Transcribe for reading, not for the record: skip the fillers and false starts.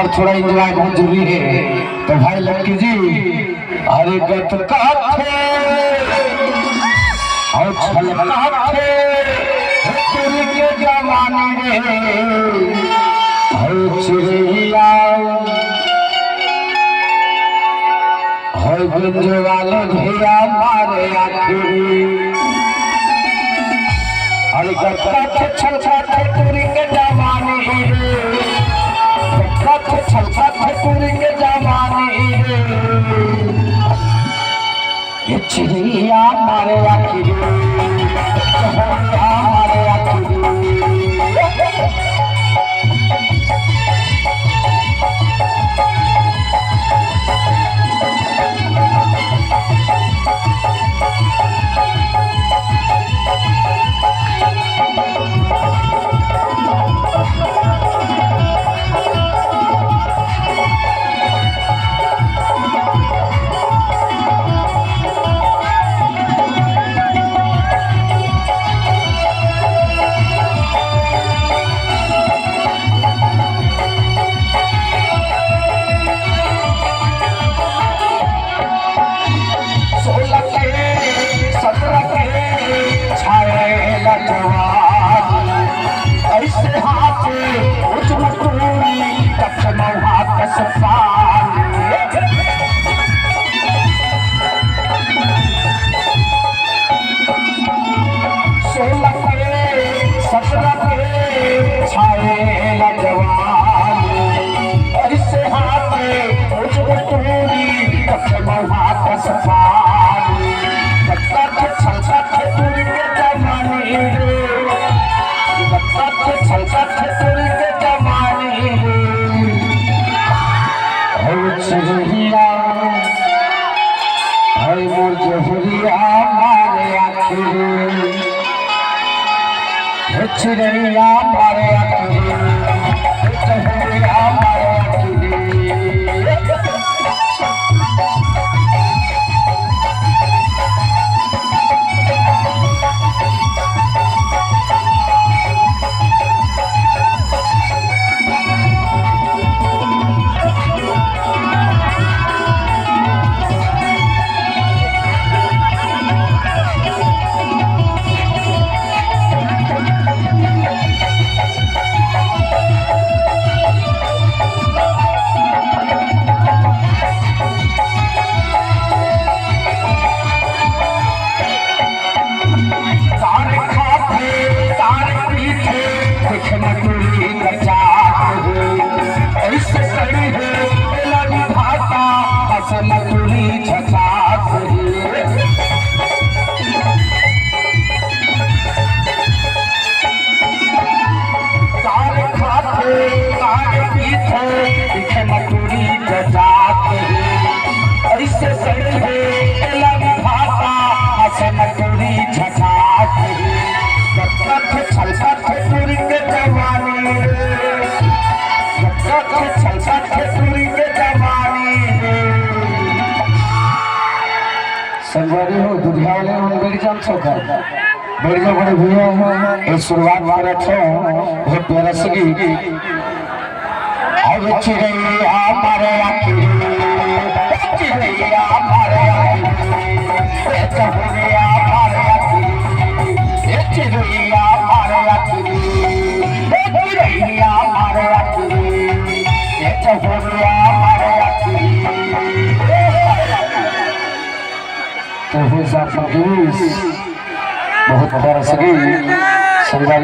पर थोड़ा इंजॉय बहुत जरूरी है। तो भाई लड़की जी अरे गत काथे और छल काथे तेरी के जमाने रे और चिड़िया और गुंज वाले भैया मारे आखिरी अरे गत काथे छल काथे तेरी के जमाने रे छलका ठकुरी के जमाने ये चिड़िया मारे आखिरी मारे आखिरी ऐसे हाथ चिड़िया मारे आखिरी चिड़िया मारे आखिरी संगवारी हो दुधिया वाले हम बेड़ जाम छोका बेड़ जो बड़े भैया ये शुरुआत में रखे ये प्यारा सगी अब चिड़िया मारे आखिरी चिड़िया मारे आखिरी चिड़िया मारे आखिरी चिड़िया मारे आखिरी चिड़िया मारे आखिरी चिड़िया मारे आखिरी तो बहुत प्यारा सगी संगवारी